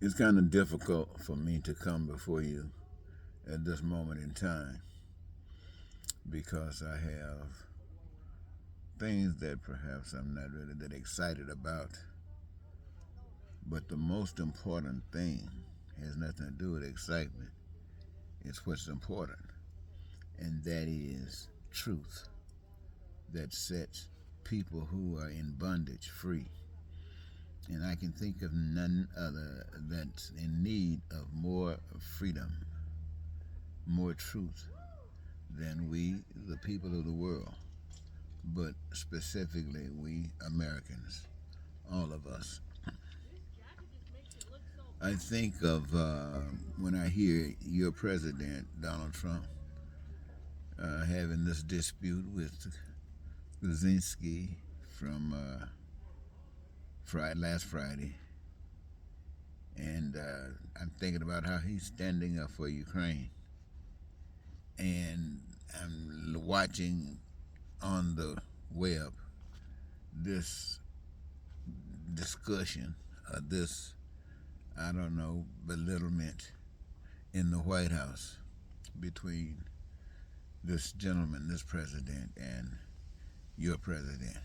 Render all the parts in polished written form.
It's kind of difficult for me to come before you at this moment in time because I have things that perhaps I'm not really that excited about. But the most important thing has nothing to do with excitement. It's what's important, and that is truth that sets people who are in bondage free. And I can think of none other that's in need of more freedom, more truth than we, the people of the world, but specifically we Americans, all of us. I think of when I hear your president, Donald Trump, having this dispute with Kaczynski from last Friday, and I'm thinking about how he's standing up for Ukraine, and I'm watching on the web this discussion, this I don't know belittlement in the White House between this gentleman, this president, and your president.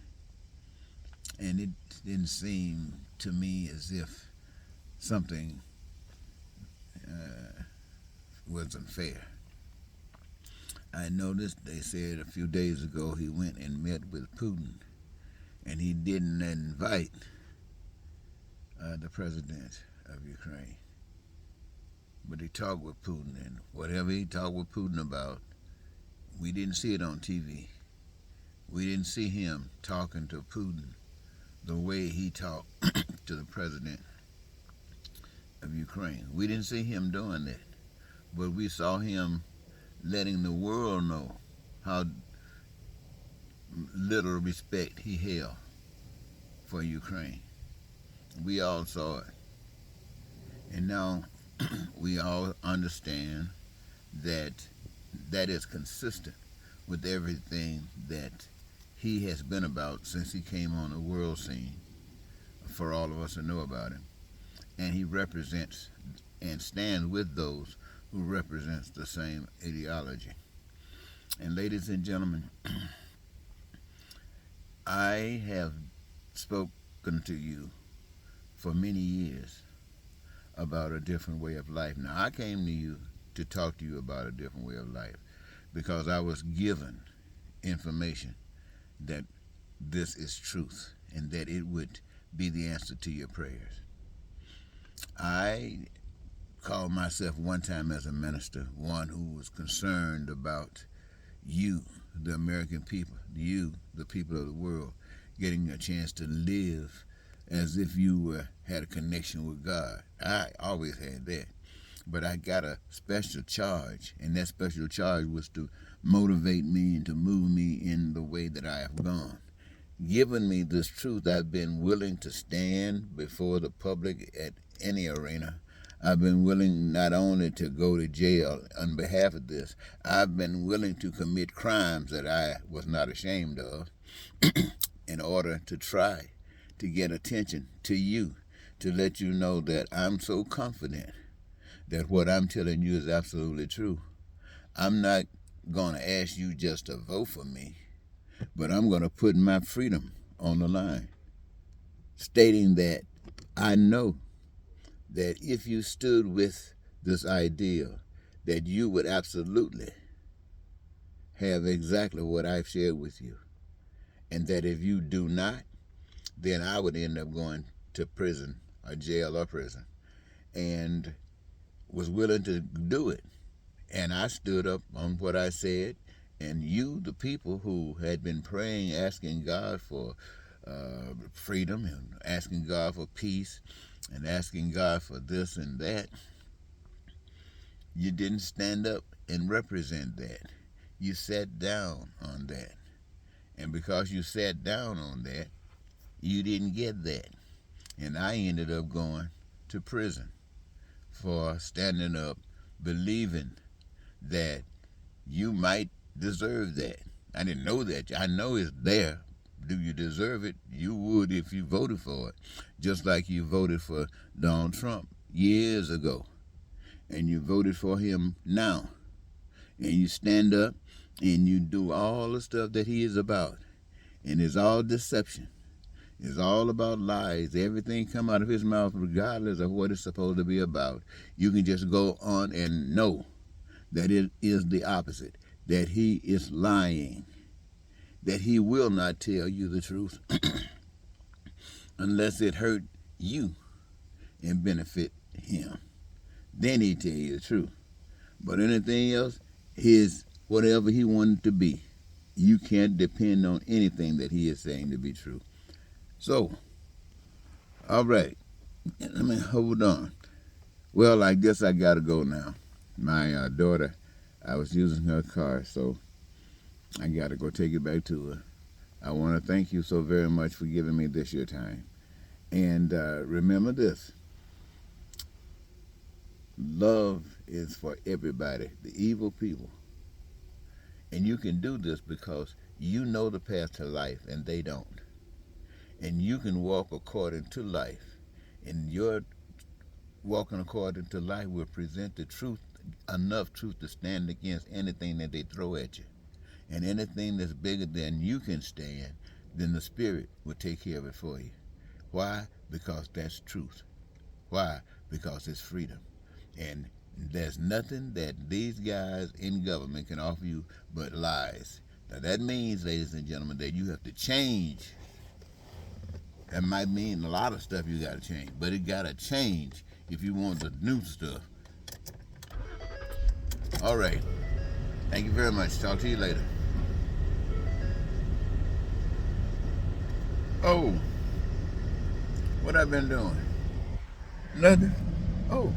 And it didn't seem to me as if something wasn't fair. I noticed they said a few days ago he went and met with Putin, and he didn't invite the president of Ukraine. But he talked with Putin, and whatever he talked with Putin about, we didn't see it on TV. We didn't see him talking to Putin the way he talked to the president of Ukraine. We didn't see him doing that, but we saw him letting the world know how little respect he held for Ukraine. We all saw it. And now we all understand that that is consistent with everything that he has been about since he came on the world scene for all of us to know about him. And he represents and stands with those who represents the same ideology. And ladies and gentlemen, I have spoken to you for many years about a different way of life. Now, I came to you to talk to you about a different way of life because I was given information that this is truth and that it would be the answer to your prayers. I called myself one time as a minister, one who was concerned about you, the American people, you, the people of the world, getting a chance to live as if you had a connection with God. I always had that. But I got a special charge, and that special charge was to motivate me and to move me in the way that I have gone. Given me this truth, I've been willing to stand before the public at any arena. I've been willing not only to go to jail on behalf of this, I've been willing to commit crimes that I was not ashamed of in order to try to get attention to you, to let you know that I'm so confident that what I'm telling you is absolutely true. I'm not going to ask you just to vote for me, but I'm going to put my freedom on the line, stating that I know that if you stood with this ideal, that you would absolutely have exactly what I've shared with you. And that if you do not, then I would end up going to prison or jail or prison. And was willing to do it. And I stood up on what I said. And you, the people who had been praying, asking God for freedom and asking God for peace and asking God for this and that, you didn't stand up and represent that. You sat down on that. And because you sat down on that, you didn't get that. And I ended up going to prison for standing up, believing that you might deserve that. I didn't know that. I know it's there. Do you deserve it? You would if you voted for it. Just like you voted for Donald Trump. years ago, and you voted for him now, and you stand up and you do all the stuff that he is about, and it's all deception. It's all about lies. Everything come out of his mouth, regardless of what it's supposed to be about. You can just go on and know that it is the opposite, that he is lying, that he will not tell you the truth unless it hurt you and benefit him. Then he tell you the truth. But anything else, his whatever he wanted to be, you can't depend on anything that he is saying to be true. So, all right, let me hold on. Well, I guess I gotta go now. My daughter, I was using her car, so I gotta go take it back to her. I want to thank you so very much for giving me this your time. And remember this: love is for everybody, the evil people. And you can do this because you know the path to life and they don't. And you can walk according to life. And your walking according to life will present the truth, enough truth to stand against anything that they throw at you. And anything that's bigger than you can stand, then the Spirit will take care of it for you. Why? Because that's truth. Why? Because it's freedom. And there's nothing that these guys in government can offer you but lies. Now that means, ladies and gentlemen, that you have to change. That might mean a lot of stuff you got to change, but it got to change if you want the new stuff. All right. Thank you very much. Talk to you later. Oh, what I've been doing? Nothing. Oh.